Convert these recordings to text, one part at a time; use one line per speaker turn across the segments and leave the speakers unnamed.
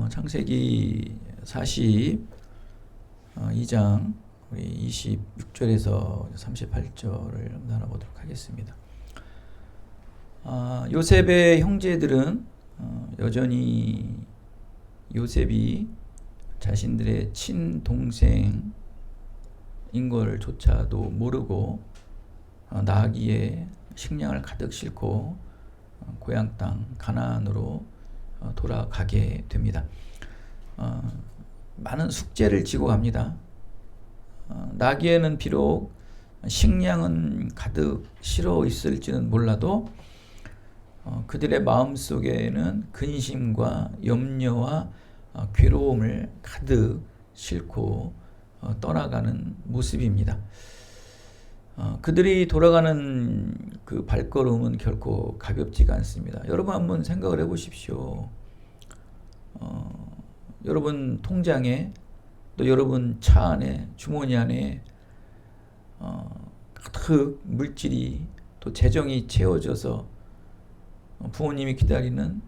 창세기 42장 우리 26절에서 38절을 나눠보도록 하겠습니다. 요셉의 형제들은 여전히 요셉이 자신들의 친동생인 걸 조차도 모르고 나귀에 식량을 가득 싣고 고향 땅 가나안으로 돌아가게 됩니다. 많은 숙제를 지고 갑니다. 나귀에는 비록 식량은 가득 실어 있을지는 몰라도 그들의 마음속에는 근심과 염려와 괴로움을 가득 싣고 떠나가는 모습입니다. 그들이 돌아가는 그 발걸음은 결코 가볍지가 않습니다. 여러분 한번 생각을 해보십시오. 여러분 통장에 또 여러분 차 안에 주머니 안에 가득 물질이 또 재정이 채워져서 부모님이 기다리는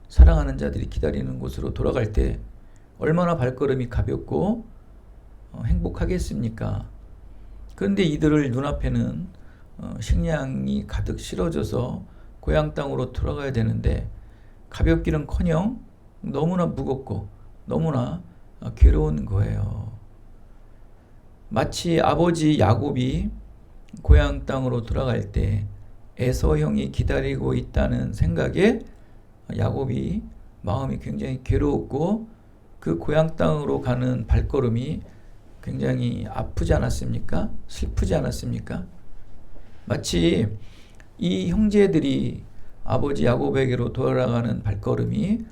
사랑하는 자들이 기다리는 곳으로 돌아갈 때 얼마나 발걸음이 가볍고 행복하겠습니까? 그런데 이들을 눈앞에는 식량이 가득 실어져서 고향 땅으로 돌아가야 되는데 가볍기는커녕 너무나 무겁고 너무나 괴로운 거예요. 마치 아버지 야곱이 고향 땅으로 돌아갈 때 에서 형이 기다리고 있다는 생각에 야곱이 마음이 굉장히 괴로웠고 그 고향 땅으로 가는 발걸음이 굉장히 아프지 않았습니까? 슬프지 않았습니까? 마치 이 형제들이 아버지 야곱에게로 돌아가는 발걸음이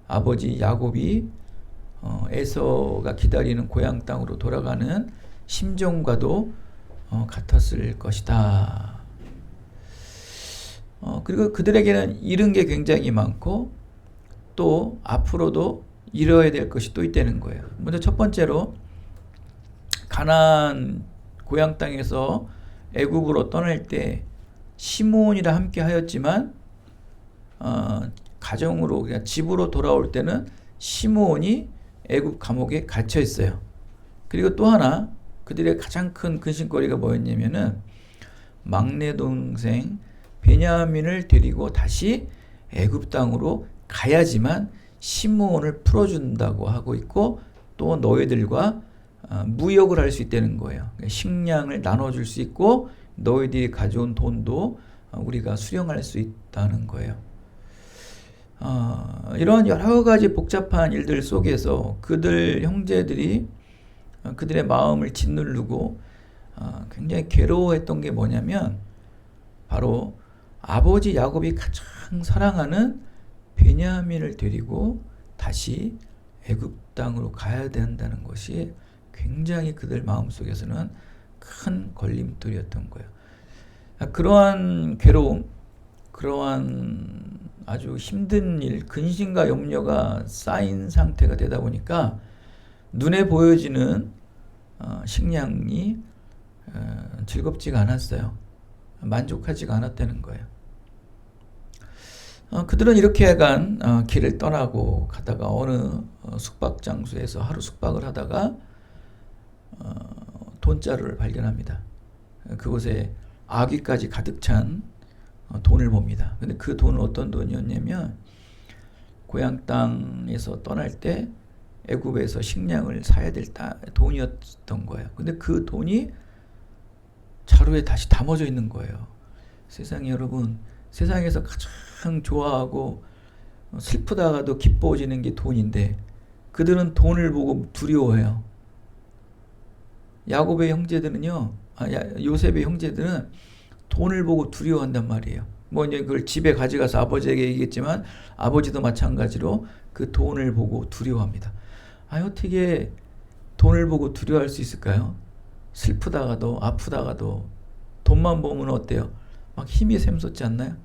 아버지 야곱이 에서가 기다리는 고향 땅으로 돌아가는 심정과도 같았을 것이다. 그리고 그들에게는 잃은 게 굉장히 많고 또 앞으로도 잃어야 될 것이 또 있다는 거예요. 먼저 첫 번째로 가나안 고향 땅에서 애굽으로 떠날 때 시므온이라 함께 하였지만 가정으로 그냥 집으로 돌아올 때는 시므온이 애굽 감옥에 갇혀 있어요. 그리고 또 하나 그들의 가장 큰 근심거리가 뭐였냐면은 막내 동생 베냐민을 데리고 다시 애굽 땅으로 가야지만 시므온을 풀어준다고 하고 있고 또 너희들과 무역을 할 수 있다는 거예요. 식량을 나눠줄 수 있고 너희들이 가져온 돈도 우리가 수령할 수 있다는 거예요. 이런 여러 가지 복잡한 일들 속에서 그들 형제들이 그들의 마음을 짓누르고 굉장히 괴로워했던 게 뭐냐면 바로 아버지 야곱이 가장 사랑하는 베냐민을 데리고 다시 애굽 땅으로 가야 된다는 것이 굉장히 그들 마음속에서는 큰 걸림돌이었던 거예요. 그러한 괴로움, 그러한 아주 힘든 일, 근심과 염려가 쌓인 상태가 되다 보니까 눈에 보여지는 식량이 즐겁지가 않았어요. 만족하지가 않았다는 거예요. 그들은 이렇게 하여간 길을 떠나고 가다가 어느 숙박 장소에서 하루 숙박을 하다가 돈자루를 발견합니다. 그곳에 아귀까지 가득 찬 돈을 봅니다. 근데 그 돈은 어떤 돈이었냐면 고향 땅에서 떠날 때 애굽에서 식량을 사야 될 돈이었던 거예요. 근데 그 돈이 자루에 다시 담아져 있는 거예요. 세상에 여러분, 세상에서 가장 좋아하고 슬프다가도 기뻐지는 게 돈인데 그들은 돈을 보고 두려워해요. 야곱의 형제들은요, 요셉의 형제들은 돈을 보고 두려워한단 말이에요. 뭐 이제 그걸 집에 가져가서 아버지에게 얘기했지만 아버지도 마찬가지로 그 돈을 보고 두려워합니다. 어떻게 돈을 보고 두려워할 수 있을까요? 슬프다가도 아프다가도 돈만 보면 어때요? 막 힘이 샘솟지 않나요?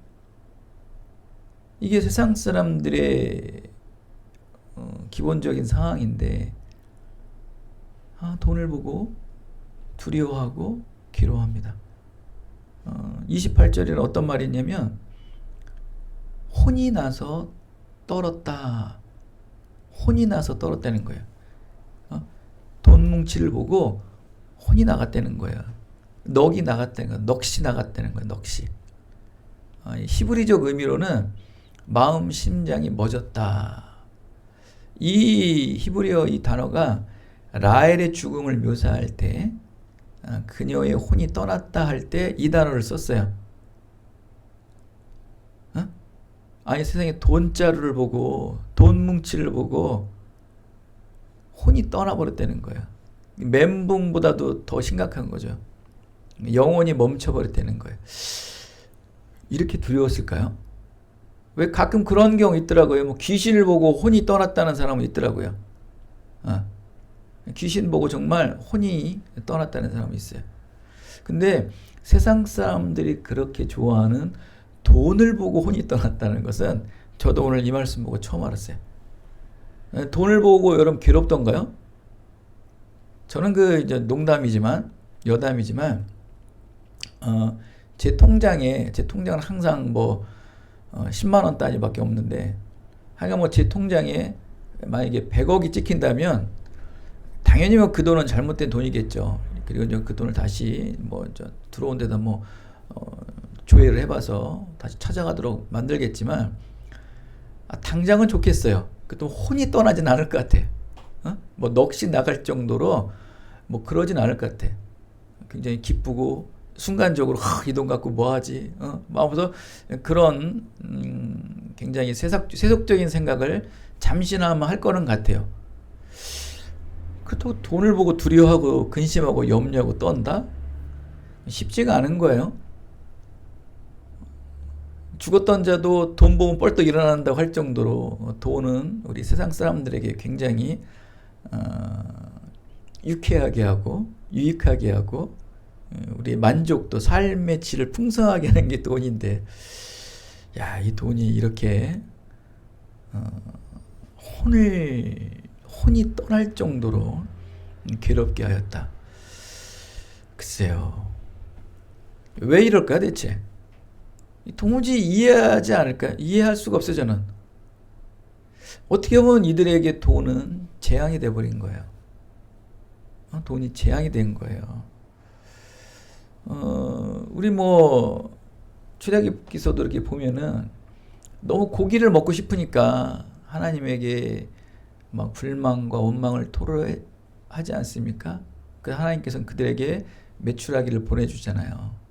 이게 세상 사람들의 기본적인 상황인데 돈을 보고 두려워하고 괴로워합니다. 28절에는 어떤 말이 있냐면 혼이 나서 떨었다. 혼이 나서 떨었다는 거예요. 돈 뭉치를 보고 혼이 나갔다는 거예요. 넋이 나갔다는 거예요. 넋이 나갔다는 거예요. 넋이. 히브리적 의미로는 마음 심장이 멎었다. 이 히브리어 이 단어가 라헬의 죽음을 묘사할 때 그녀의 혼이 떠났다 할 때 이 단어를 썼어요. 아니 세상에 돈자루를 보고 돈 뭉치를 보고 혼이 떠나버렸다는 거예요. 멘붕보다도 더 심각한 거죠. 영혼이 멈춰버렸다는 거예요. 이렇게 두려웠을까요? 왜 가끔 그런 경우 있더라고요. 뭐 귀신을 보고 혼이 떠났다는 사람은 있더라고요. 귀신 보고 정말 혼이 떠났다는 사람이 있어요. 근데 세상 사람들이 그렇게 좋아하는 돈을 보고 혼이 떠났다는 것은 저도 오늘 이 말씀 보고 처음 알았어요. 돈을 보고 여러분 괴롭던가요? 저는 이제 농담이지만 여담이지만 제 통장은 항상 10만 원 단위밖에 없는데 하여간 제 통장에 만약에 100억이 찍힌다면 당연히 그 돈은 잘못된 돈이겠죠. 그리고 그 돈을 다시 들어온 데다 조회를 해봐서 다시 찾아가도록 만들겠지만 당장은 좋겠어요. 또 혼이 떠나진 않을 것 같아. 넋이 나갈 정도로 그러진 않을 것 같아. 굉장히 기쁘고 순간적으로 이 돈 갖고 뭐 하지? 하면서 그런 굉장히 세속적인 생각을 잠시나마 할 거는 같아요. 그렇다고 돈을 보고 두려워하고 근심하고 염려하고 떤다? 쉽지가 않은 거예요. 죽었던 자도 돈 보면 뻘떡 일어난다고 할 정도로 돈은 우리 세상 사람들에게 굉장히 유쾌하게 하고 유익하게 하고 우리 만족도 삶의 질을 풍성하게 하는 게 돈인데 이 돈이 이렇게 혼이 떠날 정도로 괴롭게 하였다. 글쎄요. 왜 이럴까 대체? 도무지 이해하지 않을까? 이해할 수가 없어요, 저는. 어떻게 보면 이들에게 돈은 재앙이 돼버린 거예요. 돈이 재앙이 된 거예요. 우리 출애굽기서도 이렇게 보면은 너무 고기를 먹고 싶으니까 하나님에게 막 불만과 원망을 토로하지 않습니까? 그 하나님께서는 그들에게 메추라기를 보내주잖아요.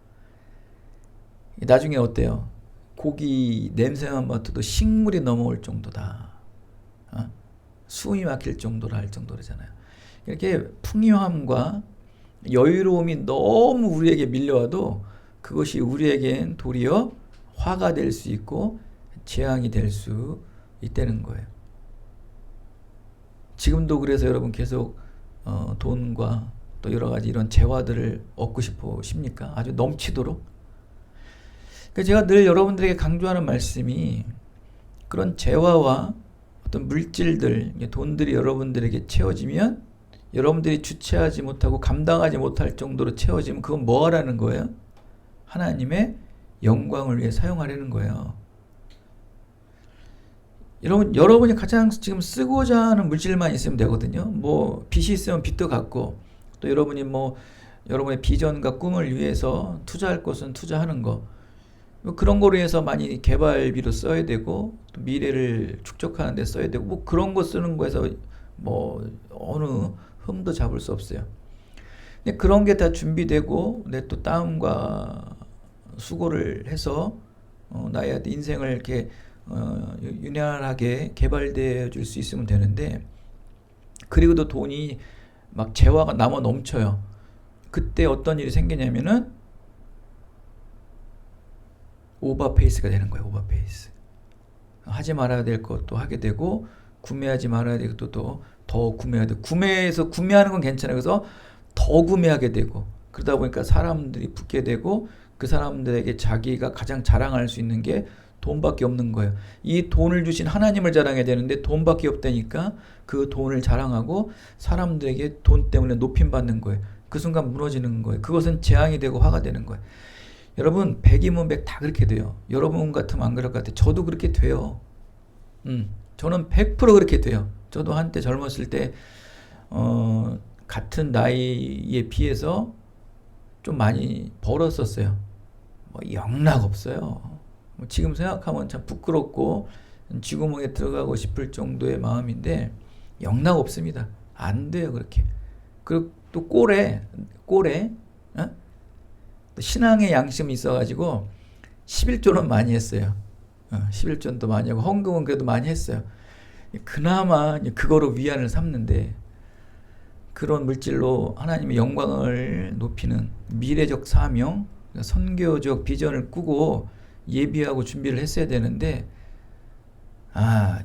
나중에 어때요? 고기 냄새만 맡아도 식물이 넘어올 정도다. 숨이 막힐 정도라 할 정도잖아요. 이렇게 풍요함과 여유로움이 너무 우리에게 밀려와도 그것이 우리에겐 도리어 화가 될 수 있고 재앙이 될 수 있다는 거예요. 지금도 그래서 여러분 계속 돈과 또 여러 가지 이런 재화들을 얻고 싶으십니까? 아주 넘치도록? 그러니까 제가 늘 여러분들에게 강조하는 말씀이 그런 재화와 어떤 물질들, 돈들이 여러분들에게 채워지면 여러분들이 주체하지 못하고 감당하지 못할 정도로 채워지면 그건 뭐 하라는 거예요? 하나님의 영광을 위해 사용하려는 거예요. 여러분이 가장 지금 쓰고자 하는 물질만 있으면 되거든요. 빚이 있으면 빚도 갚고 또 여러분이 여러분의 비전과 꿈을 위해서 투자할 것은 투자하는 거. 그런 거로 해서 많이 개발비로 써야 되고 또 미래를 축적하는 데 써야 되고 그런 거 쓰는 거에서 어느 흠도 잡을 수 없어요. 근데 그런 게 다 준비되고 내 또 땀과 수고를 해서 나의 인생을 이렇게 윤활하게 개발되어 줄 수 있으면 되는데 그리고도 돈이 막 재화가 남아 넘쳐요. 그때 어떤 일이 생기냐면은 오버페이스가 되는 거예요. 오버페이스. 하지 말아야 될 것도 하게 되고 구매하지 말아야 될 것도 더 구매해야 되고 구매하는 건 괜찮아요. 그래서 더 구매하게 되고 그러다 보니까 사람들이 붙게 되고 그 사람들에게 자기가 가장 자랑할 수 있는 게 돈밖에 없는 거예요. 이 돈을 주신 하나님을 자랑해야 되는데 돈밖에 없다니까 그 돈을 자랑하고 사람들에게 돈 때문에 높임받는 거예요. 그 순간 무너지는 거예요. 그것은 재앙이 되고 화가 되는 거예요. 여러분 100이면 100 다 그렇게 돼요. 여러분 같으면 안 그럴 것 같아요. 저도 그렇게 돼요. 저는 100% 그렇게 돼요. 저도 한때 젊었을 때 같은 나이에 비해서 좀 많이 벌었었어요. 뭐 영락 없어요. 뭐 지금 생각하면 참 부끄럽고 쥐구멍에 들어가고 싶을 정도의 마음인데 영락 없습니다. 안 돼요 그렇게. 그리고 또 꼴에 어? 신앙의 양심이 있어가지고 11조는 많이 했어요. 11조도 많이 하고 헌금은 그래도 많이 했어요. 그나마 그거로 위안을 삼는데 그런 물질로 하나님의 영광을 높이는 미래적 사명, 선교적 비전을 꾸고 예비하고 준비를 했어야 되는데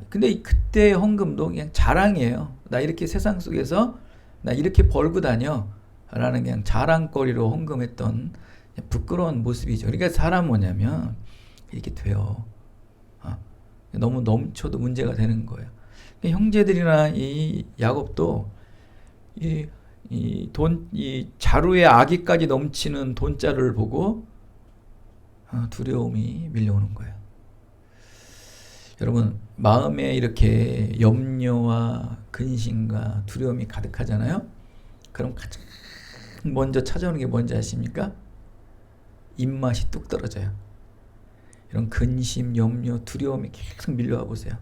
근데 그때 헌금도 그냥 자랑이에요. 나 이렇게 세상 속에서 나 이렇게 벌고 다녀 라는 그냥 자랑거리로 헌금했던 부끄러운 모습이죠. 그러니까 사람 뭐냐면 이렇게 돼요. 너무 넘쳐도 문제가 되는 거예요. 그러니까 형제들이나 이 야곱도 이 자루에 아기까지 넘치는 돈자루를 보고 두려움이 밀려오는 거예요. 여러분 마음에 이렇게 염려와 근심과 두려움이 가득하잖아요. 그럼 가장 먼저 찾아오는 게 뭔지 아십니까? 입맛이 뚝 떨어져요. 이런 근심, 염려, 두려움이 계속 밀려와 보세요.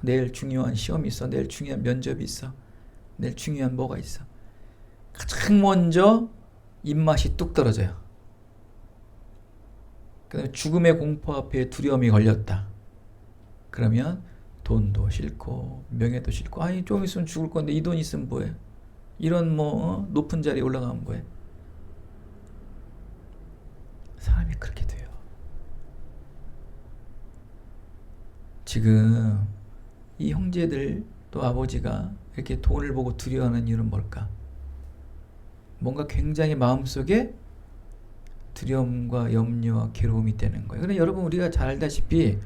내일 중요한 시험이 있어. 내일 중요한 면접이 있어. 내일 중요한 뭐가 있어. 가장 먼저 입맛이 뚝 떨어져요. 그다음에 죽음의 공포 앞에 두려움이 걸렸다. 그러면 돈도 싫고 명예도 싫고 좀 있으면 죽을 건데 이 돈 있으면 뭐해. 이런 높은 자리에 올라가면 뭐해. 사람이 그렇게 돼요. 지금 이 형제들 또 아버지가 이렇게 돈을 보고 두려워하는 이유는 뭘까? 뭔가 굉장히 마음속에 두려움과 염려와 괴로움이 되는 거예요. 그런데 여러분 우리가 잘 알다시피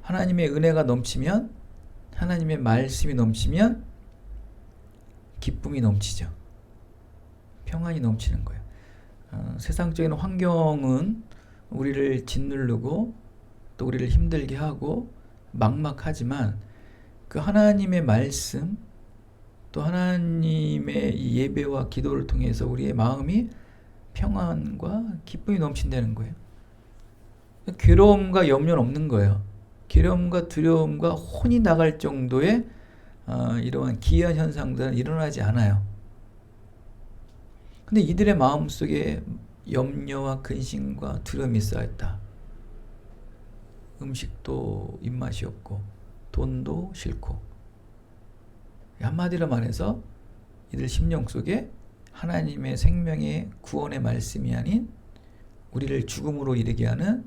하나님의 은혜가 넘치면 하나님의 말씀이 넘치면 기쁨이 넘치죠. 평안이 넘치는 거예요. 세상적인 환경은 우리를 짓누르고 또 우리를 힘들게 하고 막막하지만 그 하나님의 말씀 또 하나님의 예배와 기도를 통해서 우리의 마음이 평안과 기쁨이 넘친다는 거예요. 괴로움과 염려는 없는 거예요. 괴로움과 두려움과 혼이 나갈 정도의 이러한 기이한 현상들은 일어나지 않아요. 근데 이들의 마음속에 염려와 근심과 두려움이 쌓였다. 음식도 입맛이 없고 돈도 싫고 한마디로 말해서 이들 심령 속에 하나님의 생명의 구원의 말씀이 아닌 우리를 죽음으로 이르게 하는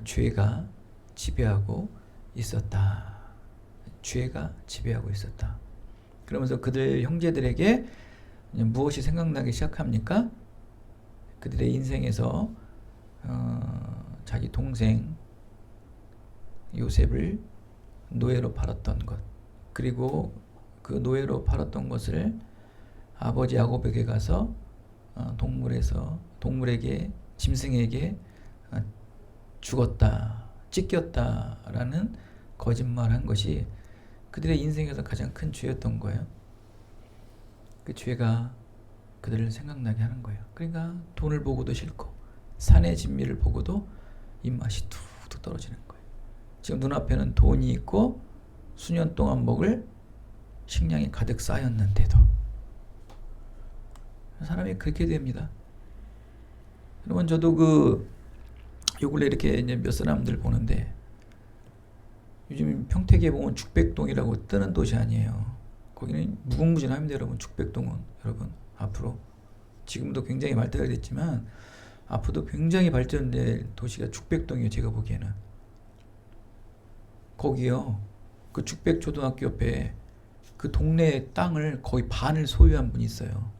죄가 지배하고 있었다. 죄가 지배하고 있었다. 그러면서 그들 형제들에게 무엇이 생각나기 시작합니까? 그들의 인생에서 자기 동생 요셉을 노예로 팔았던 것, 그리고 그 노예로 팔았던 것을 아버지 야곱에게 가서 동물에게 짐승에게 죽었다, 찢겼다라는 거짓말한 것이 그들의 인생에서 가장 큰 죄였던 거예요. 그 죄가 그들을 생각나게 하는 거예요. 그러니까 돈을 보고도 싫고 산의 진미를 보고도 입맛이 툭툭 떨어지는 거예요. 지금 눈앞에는 돈이 있고 수년 동안 먹을 식량이 가득 쌓였는데도 사람이 그렇게 됩니다. 여러분 저도 요 근래 이렇게 이제 몇 사람들 보는데 요즘 평택에 보면 죽백동이라고 뜨는 도시 아니에요. 거기는 무궁무진합니다. 여러분 죽백동은 여러분 앞으로 지금도 굉장히 발달이 됐지만 앞으로도 굉장히 발전될 도시가 죽백동이에요. 제가 보기에는 거기요 그 죽백초등학교 옆에 그 동네 땅을 거의 반을 소유한 분이 있어요.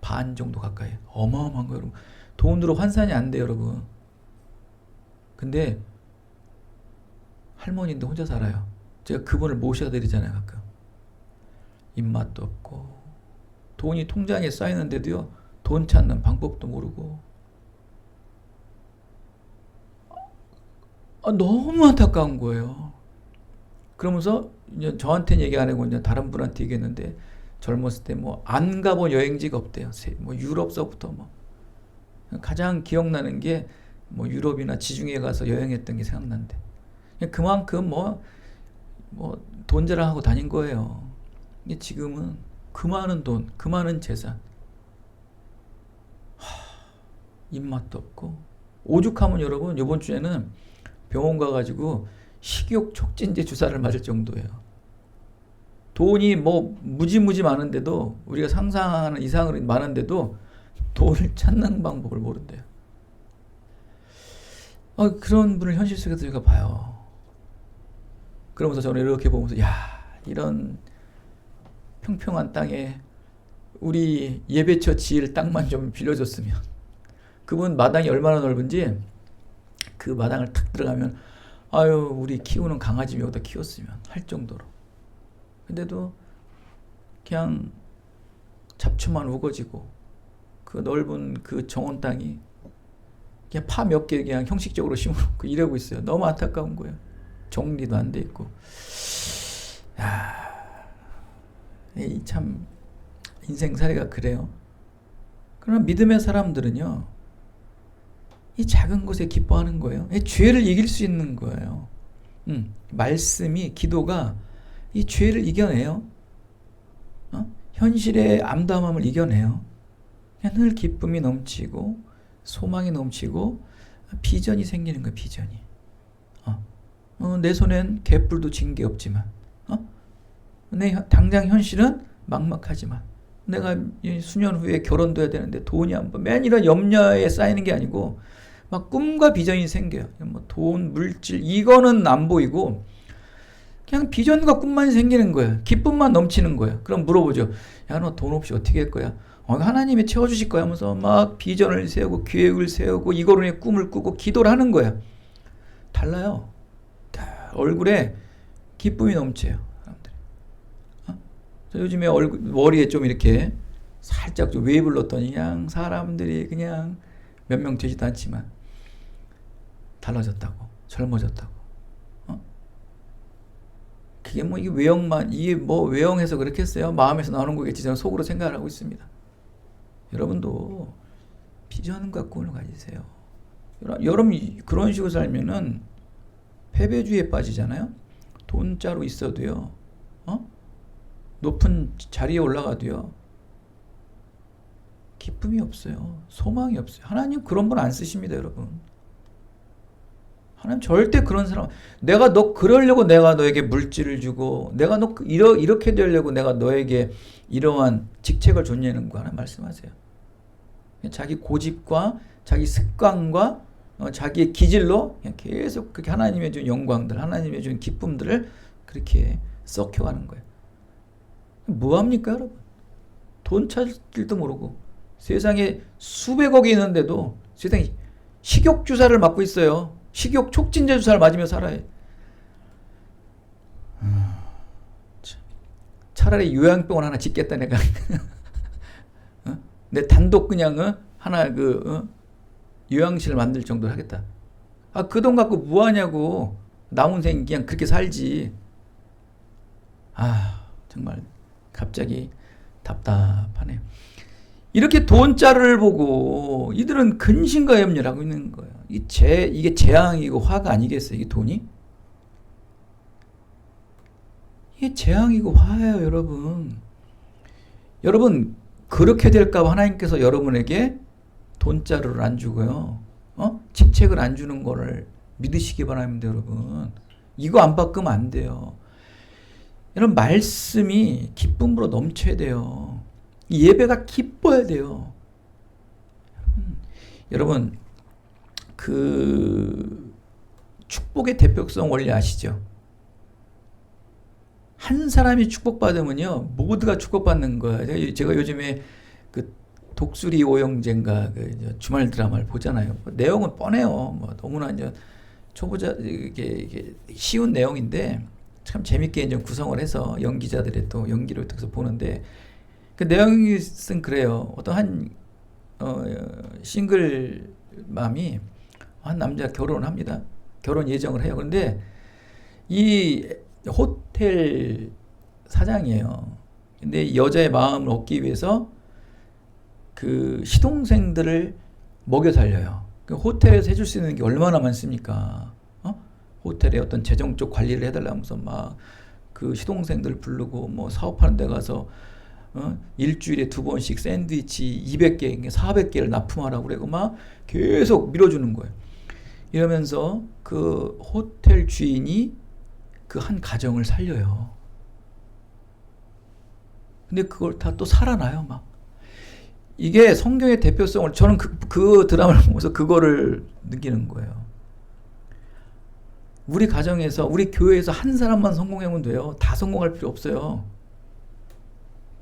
반 정도 가까이. 어마어마한 거예요 여러분. 돈으로 환산이 안 돼요 여러분. 근데 할머니인데 혼자 살아요. 제가 그분을 모셔드리잖아요 가끔. 입맛도 없고 돈이 통장에 쌓이는데도요 돈 찾는 방법도 모르고 너무 안타까운 거예요. 그러면서 이제 저한테는 얘기 안 하고 이제 다른 분한테 얘기했는데 젊었을 때 뭐 안 가본 여행지가 없대요. 뭐 유럽서부터 뭐 가장 기억나는 게 뭐 유럽이나 지중해 가서 여행했던 게 생각난대. 그만큼 뭐 돈 자랑하고 다닌 거예요. 이게 지금은 그 많은 돈, 그 많은 재산, 입맛도 없고 오죽하면 여러분 이번 주에는 병원 가가지고 식욕 촉진제 주사를 맞을 정도예요. 돈이 뭐 무지무지 많은데도 우리가 상상하는 이상으로 많은데도 돈을 찾는 방법을 모른대요. 그런 분을 현실 속에서 제가 봐요. 그러면서 저는 이렇게 보면서 야 이런 평평한 땅에 우리 예배처 지을 땅만 좀 빌려줬으면 그분 마당이 얼마나 넓은지 그 마당을 탁 들어가면 아유 우리 키우는 강아지 여기다 키웠으면 할 정도로 근데도 그냥 잡초만 우거지고 그 넓은 그 정원 땅이 그냥 파 몇 개 그냥 형식적으로 심어놓고 이러고 있어요. 너무 안타까운 거예요. 정리도 안 돼 있고. 이 참 인생살이가 그래요. 그러나 믿음의 사람들은요. 이 작은 것에 기뻐하는 거예요. 이 죄를 이길 수 있는 거예요. 말씀이 기도가 이 죄를 이겨내요. 현실의 암담함을 이겨내요. 그냥 늘 기쁨이 넘치고 소망이 넘치고 비전이 생기는 거예요. 비전이. 내 손엔 개뿔도 진 게 없지만 내 당장 현실은 막막하지만 내가 수년 후에 결혼도 해야 되는데 돈이 안 보여. 맨 이런 염려에 쌓이는 게 아니고 막 꿈과 비전이 생겨요. 뭐 돈, 물질 이거는 안 보이고 그냥 비전과 꿈만 생기는 거예요. 기쁨만 넘치는 거예요. 그럼 물어보죠. 야, 너 돈 없이 어떻게 할 거야? 하나님이 채워주실 거야 하면서 막 비전을 세우고 계획을 세우고 이거로 내 꿈을 꾸고 기도를 하는 거예요. 달라요. 얼굴에 기쁨이 넘쳐요. 사람들이. 요즘에 머리에 좀 이렇게 살짝 좀 웨이브를 넣었더니 그냥 사람들이 그냥 몇 명 되지도 않지만 달라졌다고, 젊어졌다고. 그게 뭐 이게 이게 뭐 외형해서 그렇겠어요? 마음에서 나오는 거겠지. 저는 속으로 생각을 하고 있습니다. 여러분도 비전과 꿈을 가지세요. 여러분 그런 식으로 살면은 패배주의에 빠지잖아요. 돈자로 있어도요. 높은 자리에 올라가도요. 기쁨이 없어요. 소망이 없어요. 하나님 그런 분 안 쓰십니다, 여러분. 하나님 절대 그런 사람, 내가 너 그러려고 내가 너에게 물질을 주고, 내가 너 이렇게 되려고 내가 너에게 이러한 직책을 줬냐는 거 하나 말씀하세요. 자기 고집과 자기 습관과 자기의 기질로 그냥 계속 그렇게 하나님의 준 영광들, 하나님의 준 기쁨들을 그렇게 썩혀가는 거예요. 뭐합니까, 여러분? 돈 찾을 줄도 모르고 세상에 수백억이 있는데도 세상에 식욕 주사를 맞고 있어요. 식욕 촉진제 주사를 맞으며 살아요. 차라리 요양병원 하나 짓겠다 내가. 내 단독 그냥 하나 요양실을 만들 정도로 하겠다. 그 돈 갖고 뭐 하냐고. 남은 생 그냥 그렇게 살지. 정말 갑자기 답답하네요. 이렇게 돈자를 보고 이들은 근심과 염려를 하고 있는 거예요. 이게 재앙이고 화가 아니겠어요? 이게 돈이? 이게 재앙이고 화예요, 여러분. 여러분 그렇게 될까 봐 하나님께서 여러분에게 돈자루를 안 주고요. 직책을 안 주는 거를 믿으시기 바랍니다, 여러분. 이거 안 바꾸면 안 돼요. 여러분 말씀이 기쁨으로 넘쳐야 돼요. 이 예배가 기뻐야 돼요. 여러분 그 축복의 대표성 원리 아시죠? 한 사람이 축복받으면요 모두가 축복받는 거예요. 제가 요즘에 그 독수리 오영재인가 그 주말 드라마를 보잖아요. 내용은 뻔해요. 뭐 너무나 이제 초보자 이게 쉬운 내용인데 참 재밌게 이제 구성을 해서 연기자들의 또 연기를 통해서 보는데 그 내용은 그래요. 어떤 한 싱글맘이 한 남자 결혼을 합니다. 결혼 예정을 해요. 그런데 이 호텔 사장이에요. 근데 여자의 마음을 얻기 위해서 그 시동생들을 먹여 살려요. 그 호텔에서 해줄 수 있는 게 얼마나 많습니까? 호텔에 어떤 재정적 관리를 해달라면서 막 그 시동생들 부르고 뭐 사업하는 데 가서 일주일에 2번씩 샌드위치 200개, 400개를 납품하라고 그러고 막 계속 밀어주는 거예요. 이러면서 그 호텔 주인이 그 한 가정을 살려요. 근데 그걸 다 또 살아나요, 막. 이게 성경의 대표성을, 저는 그 드라마를 보면서 그거를 느끼는 거예요. 우리 가정에서, 우리 교회에서 한 사람만 성공하면 돼요. 다 성공할 필요 없어요.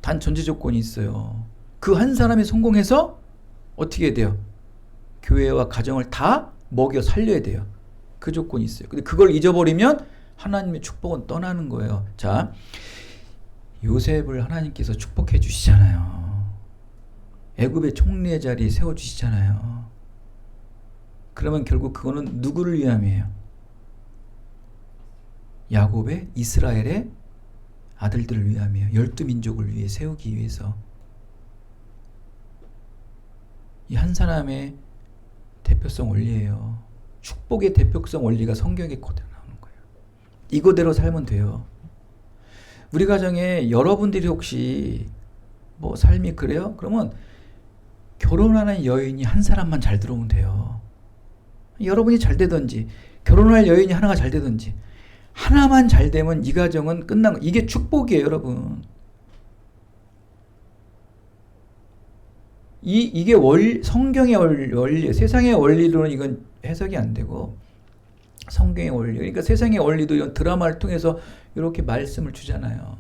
단 전제 조건이 있어요. 그 한 사람이 성공해서 어떻게 돼요? 교회와 가정을 다 먹여 살려야 돼요. 그 조건이 있어요. 근데 그걸 잊어버리면 하나님의 축복은 떠나는 거예요. 자, 요셉을 하나님께서 축복해 주시잖아요. 애굽의 총리의 자리에 세워주시잖아요. 그러면 결국 그거는 누구를 위함이에요? 야곱의, 이스라엘의 아들들을 위함이에요. 12민족을 위해 세우기 위해서. 이 한 사람의 대표성 원리예요. 축복의 대표성 원리가 성경에 그대로 나오는 거예요. 이거대로 살면 돼요. 우리 가정에 여러분들이 혹시 뭐 삶이 그래요? 그러면 결혼하는 여인이 한 사람만 잘 들어오면 돼요. 여러분이 잘 되든지 결혼할 여인이 하나가 잘 되든지 하나만 잘 되면 이 가정은 끝난 거. 이게 축복이에요, 여러분. 이게 성경의 원리, 세상의 원리로는 이건 해석이 안 되고 성경의 원리. 그러니까 세상의 원리도 이런 드라마를 통해서 이렇게 말씀을 주잖아요.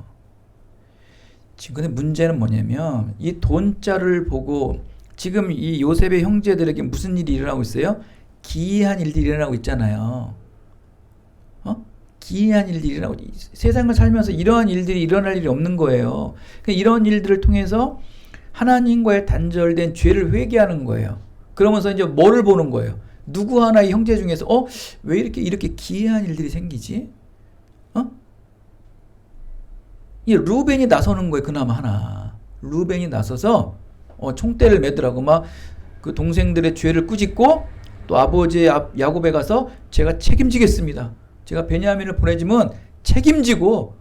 지금 근데 문제는 뭐냐면 이 돈자를 보고 지금 이 요셉의 형제들에게 무슨 일이 일어나고 있어요? 기이한 일들이 일어나고 있잖아요. 기이한 일들이 일어나고, 세상을 살면서 이러한 일들이 일어날 일이 없는 거예요. 이런 일들을 통해서 하나님과의 단절된 죄를 회개하는 거예요. 그러면서 이제 뭐를 보는 거예요? 누구 하나의 형제 중에서 왜 이렇게 기이한 일들이 생기지? 이 루벤이 나서는 거예요. 그나마 하나. 루벤이 나서서 총대를 메더라고. 막 그 동생들의 죄를 꾸짖고 또 아버지 야곱에 가서 제가 책임지겠습니다. 제가 베냐민을 보내주면 책임지고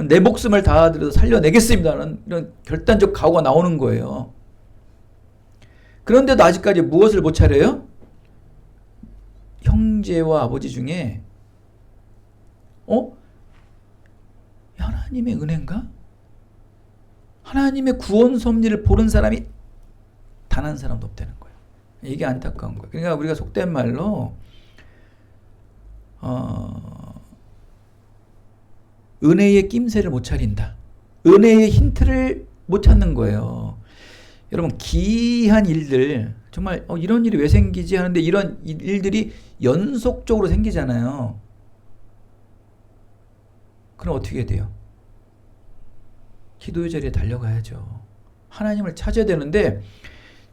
내 목숨을 다하더라도 살려내겠습니다라는 이런 결단적 각오가 나오는 거예요. 그런데도 아직까지 무엇을 못 차려요? 형제와 아버지 중에 하나님의 은혜인가? 하나님의 구원 섭리를 보는 사람이 단 한 사람도 없다는 거예요. 이게 안타까운 거예요. 그러니까 우리가 속된 말로 은혜의 낌새를 못 차린다. 은혜의 힌트를 못 찾는 거예요. 여러분, 기이한 일들, 정말 이런 일이 왜 생기지 하는데 이런 일들이 연속적으로 생기잖아요. 그럼 어떻게 돼요? 기도의 자리에 달려가야죠. 하나님을 찾아야 되는데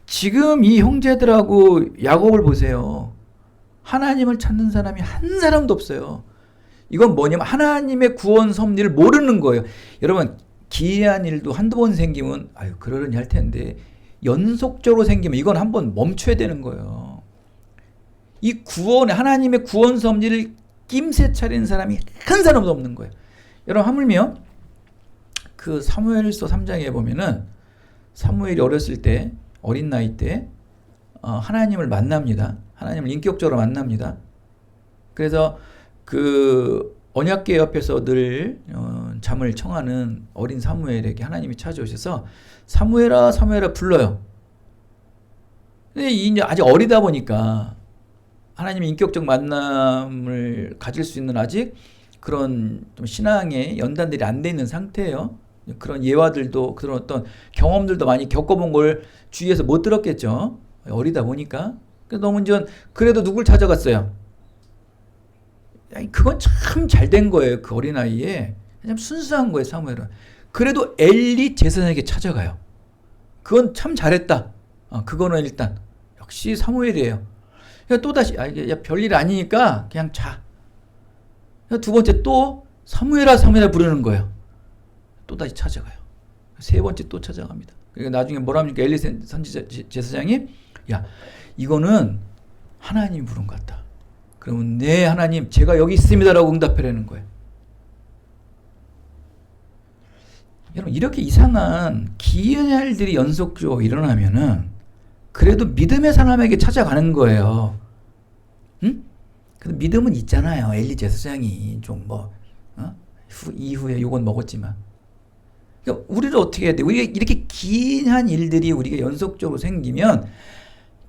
지금 이 형제들하고 야곱을 보세요. 하나님을 찾는 사람이 한 사람도 없어요. 이건 뭐냐면 하나님의 구원 섭리를 모르는 거예요. 여러분, 기이한 일도 한두 번 생기면 그러려니 할 텐데 연속적으로 생기면 이건 한번 멈춰야 되는 거예요. 이 하나님의 구원 섭리를 낌새 차리는 사람이 한 사람도 없는 거예요. 여러분, 하물며 그 사무엘서 3장에 보면은 사무엘이 어렸을 때, 어린 나이 때 하나님을 만납니다. 하나님을 인격적으로 만납니다. 그래서 그 언약궤 옆에서 늘 잠을 청하는 어린 사무엘에게 하나님이 찾아오셔서 사무엘아, 사무엘아 불러요. 근데 이제 아직 어리다 보니까 하나님의 인격적 만남을 가질 수 있는 아직 그런 좀 신앙의 연단들이 안 돼 있는 상태예요. 그런 예화들도 그런 어떤 경험들도 많이 겪어본 걸 주위에서 못 들었겠죠. 어리다 보니까. 너무 그래도 누굴 찾아갔어요? 그건 참 잘된 거예요. 그 어린아이에. 참 순수한 거예요, 사무엘은. 그래도 엘리 제사장에게 찾아가요. 그건 참 잘했다. 그거는 일단 역시 사무엘이에요. 그러니까 또다시 별일 아니니까 그냥 자. 두 번째 또 사무엘아 사무엘아 부르는 거예요. 또 다시 찾아가요. 세 번째 또 찾아갑니다. 그러니까 나중에 뭐라 합니까? 엘리 선지자 제사장이 야 이거는 하나님이 부른 것 같다. 그러면 네 하나님 제가 여기 있습니다라고 응답하라는 거예요. 여러분 이렇게 이상한 기이한 일들이 연속적으로 일어나면은 그래도 믿음의 사람에게 찾아가는 거예요. 응? 근데 믿음은 있잖아요. 엘리 제사장이 좀 이후에 욕은 먹었지만. 그러니까 우리를 어떻게 해야 돼? 우리가 이렇게 기이한 일들이 우리가 연속적으로 생기면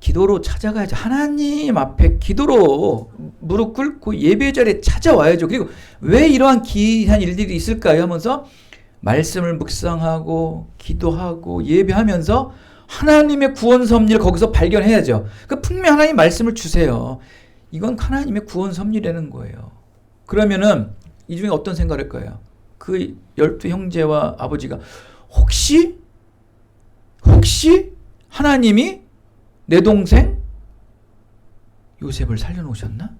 기도로 찾아가야죠. 하나님 앞에 기도로 무릎 꿇고 예배 자리에 찾아와야죠. 그리고 왜 이러한 기이한 일들이 있을까요? 하면서 말씀을 묵상하고 기도하고 예배하면서 하나님의 구원 섭리를 거기서 발견해야죠. 분명히 하나님 말씀을 주세요. 이건 하나님의 구원 섭리라는 거예요. 그러면은 이 중에 어떤 생각을 할 거예요? 그 12 형제와 아버지가 혹시 하나님이 내 동생 요셉을 살려놓으셨나?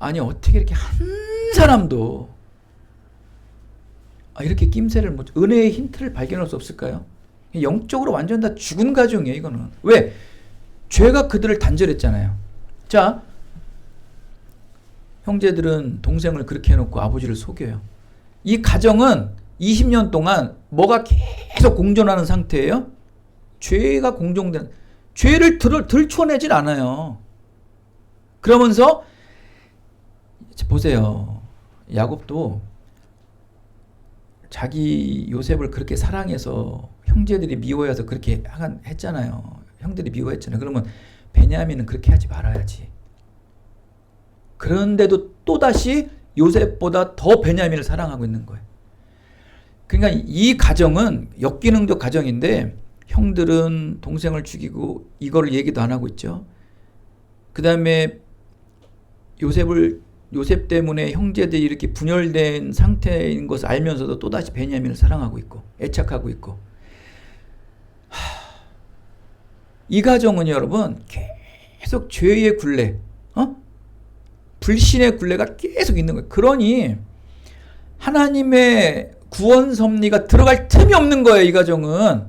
아니 어떻게 이렇게 한 사람도 이렇게 낌새를 은혜의 힌트를 발견할 수 없을까요? 영적으로 완전 다 죽은 가정이에요. 이거는 왜? 죄가 그들을 단절했잖아요. 자, 형제들은 동생을 그렇게 해놓고 아버지를 속여요. 이 가정은 20년 동안 뭐가 계속 공존하는 상태예요? 죄가 공존되는, 죄를 들춰내질 않아요. 그러면서 보세요. 야곱도 자기 요셉을 그렇게 사랑해서 형제들이 미워해서 그렇게 했잖아요. 형들이 미워했잖아요. 그러면 베냐민은 그렇게 하지 말아야지. 그런데도 또다시 요셉보다 더 베냐민을 사랑하고 있는 거예요. 그러니까 이 가정은 역기능적 가정인데 형들은 동생을 죽이고 이거를 얘기도 안 하고 있죠. 그 다음에 요셉 때문에 형제들이 이렇게 분열된 상태인 것을 알면서도 또다시 베냐민을 사랑하고 있고 애착하고 있고. 이 가정은 여러분 계속 죄의 굴레, 불신의 굴레가 계속 있는 거예요. 그러니 하나님의 구원 섭리가 들어갈 틈이 없는 거예요. 이 가정은.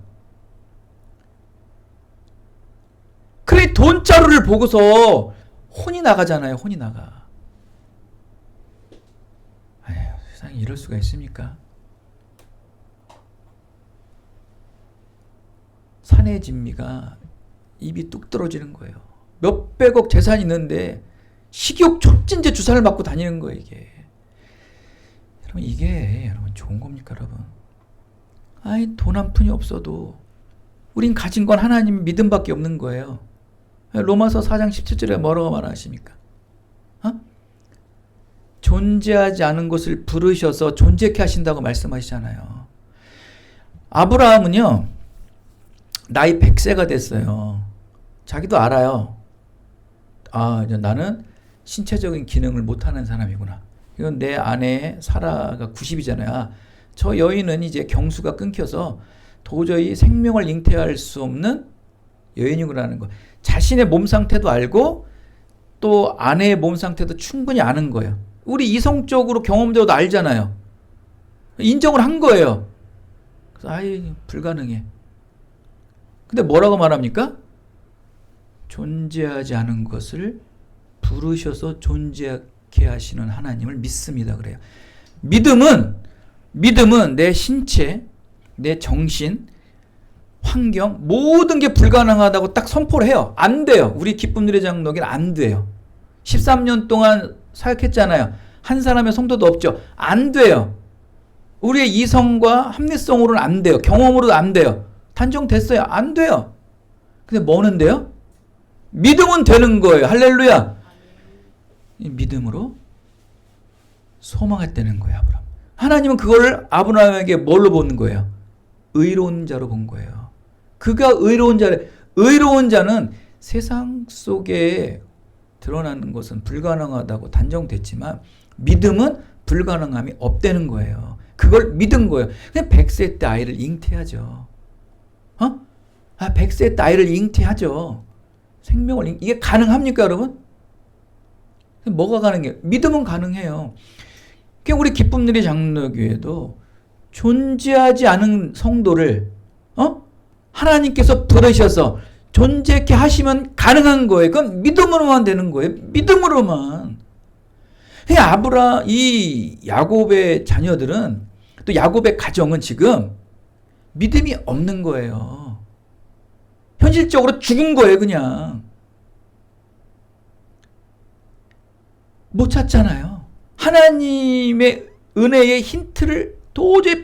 그래 돈자루를 보고서 혼이 나가잖아요. 혼이 나가. 아휴, 세상에 이럴 수가 있습니까? 사내 진미가 입이 뚝 떨어지는 거예요. 몇백억 재산이 있는데 식욕 촉진제 주사를 맞고 다니는 거예요. 이게 여러분 좋은 겁니까 여러분? 돈 한 푼이 없어도 우린 가진 건 하나님 믿음밖에 없는 거예요. 로마서 4장 17절에 뭐라고 말하십니까? 존재하지 않은 것을 부르셔서 존재케 하신다고 말씀하시잖아요. 아브라함은요 나이 100세가 됐어요. 자기도 알아요. 나는 신체적인 기능을 못하는 사람이구나. 이건 내 아내 사라가 90이잖아요. 저 여인은 이제 경수가 끊겨서 도저히 생명을 잉태할 수 없는 여인이구나라는 거. 자신의 몸 상태도 알고 또 아내의 몸 상태도 충분히 아는 거예요. 우리 이성적으로 경험적으로 알잖아요. 인정을 한 거예요. 그래서 불가능해. 근데 뭐라고 말합니까? 존재하지 않은 것을 부르셔서 존재하게 하시는 하나님을 믿습니다. 그래요. 믿음은 내 신체, 내 정신, 환경 모든 게 불가능하다고 딱 선포를 해요. 안 돼요. 우리 기쁨 누리 장로교는 안 돼요. 13년 동안 사역했잖아요. 한 사람의 성도도 없죠. 안 돼요. 우리의 이성과 합리성으로는 안 돼요. 경험으로도 안 돼요. 단정됐어요. 안 돼요. 근데 뭐는 돼요? 믿음은 되는 거예요. 할렐루야. 믿음으로 소망했다는 거예요. 아브라함. 하나님은 그걸 아브라함에게 뭘로 보는 거예요? 의로운 자로 본 거예요. 그가 의로운 자는 세상 속에 드러나는 것은 불가능하다고 단정됐지만 믿음은 불가능함이 없다는 거예요. 그걸 믿은 거예요. 그냥 100세 때 아이를 잉태하죠. 100세 때 아이를 잉태하죠. 생명을 이게 가능합니까, 여러분? 뭐가 가능해요? 믿음은 가능해요. 그러니까 우리 기쁨들의 장로교회도 존재하지 않은 성도를 하나님께서 부르셔서 존재케 하시면 가능한 거예요. 그건 믿음으로만 되는 거예요. 믿음으로만. 이 야곱의 자녀들은, 또 야곱의 가정은 지금 믿음이 없는 거예요. 현실적으로 죽은 거예요, 그냥. 못 찾잖아요. 하나님의 은혜의 힌트를 도저히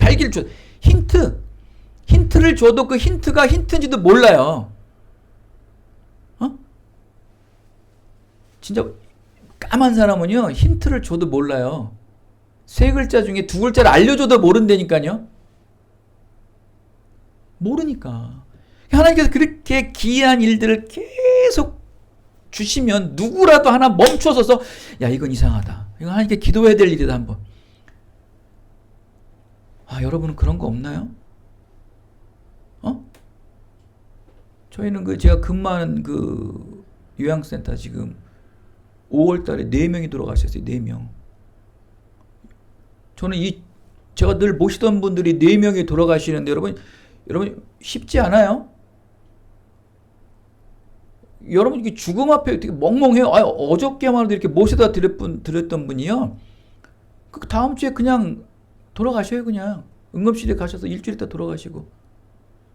힌트를 줘도 그 힌트가 힌트인지도 몰라요. 진짜 까만 사람은요, 힌트를 줘도 몰라요. 세 글자 중에 두 글자를 알려줘도 모른다니까요. 모르니까. 하나님께서 그렇게 기이한 일들을 계속 주시면 누구라도 하나 멈춰서서, 야, 이건 이상하다. 이건 하나님께 기도해야 될 일이다, 한번. 여러분은 그런 거 없나요? 저희는 제가 근무하는 요양센터 지금 5월 달에 4명이 돌아가셨어요. 4명. 저는 제가 늘 모시던 분들이 4명이 돌아가시는데, 여러분 쉽지 않아요? 여러분, 이게 죽음 앞에 되게 멍멍해요. 어저께만 해도 이렇게 모셔다 드렸던 분이요. 그 다음 주에 그냥 돌아가셔요, 그냥. 응급실에 가셔서 일주일 있다 돌아가시고.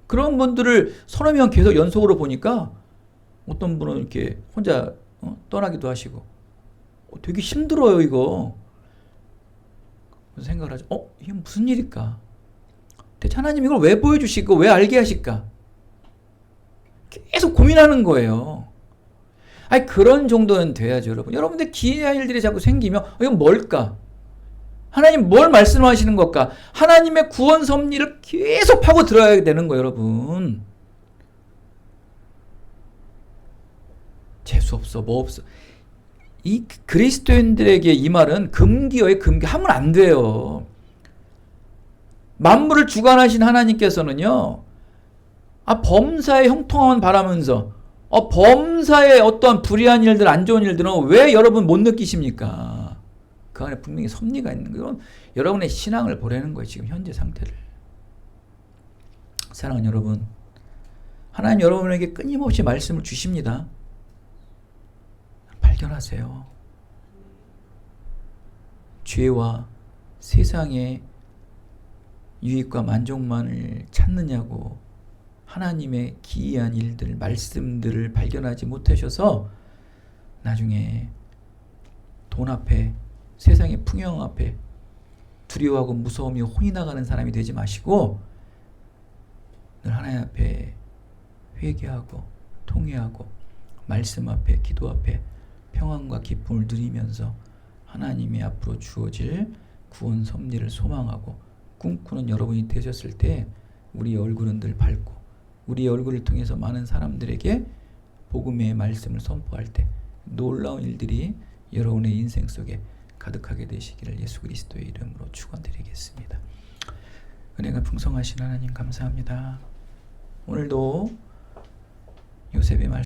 그런 분들을 서너 명 계속 연속으로 보니까 어떤 분은 이렇게 혼자 떠나기도 하시고. 되게 힘들어요, 이거. 그래서 생각을 하죠. 이게 무슨 일일까? 대체 하나님 이걸 왜 보여주시고 왜 알게 하실까? 계속 고민하는 거예요. 그런 정도는 돼야죠, 여러분. 여러분들 기이한 일들이 자꾸 생기면 이건 뭘까? 하나님 뭘 말씀하시는 걸까? 하나님의 구원 섭리를 계속 파고 들어야 되는 거예요, 여러분. 재수 없어, 뭐 없어. 이 그리스도인들에게 이 말은 금기어에 금기하면 안 돼요. 만물을 주관하신 하나님께서는요, 범사의 형통함을 바라면서 범사의 어떠한 불의한 일들, 안 좋은 일들은 왜 여러분 못 느끼십니까? 그 안에 분명히 섭리가 있는 거예요. 여러분의 신앙을 보라는 거예요, 지금 현재 상태를. 사랑하는 여러분, 하나님 여러분에게 끊임없이 말씀을 주십니다. 발견하세요. 죄와 세상의 유익과 만족만을 찾느냐고 하나님의 기이한 일들, 말씀들을 발견하지 못하셔서 나중에 돈 앞에, 세상의 풍요 앞에 두려워하고 무서움이 혼이 나가는 사람이 되지 마시고 늘 하나님 앞에 회개하고 통회하고 말씀 앞에, 기도 앞에 평안과 기쁨을 누리면서 하나님이 앞으로 주어질 구원 섭리를 소망하고 꿈꾸는 여러분이 되셨을 때 우리 얼굴은 늘 밝고 우리 얼굴을 통해서 많은 사람들에게 복음의 말씀을 선포할 때 놀라운 일들이 여러분의 인생 속에 가득하게 되시기를 예수 그리스도의 이름으로 축원드리겠습니다. 은혜가 풍성하신 하나님 감사합니다. 오늘도 요셉의 말씀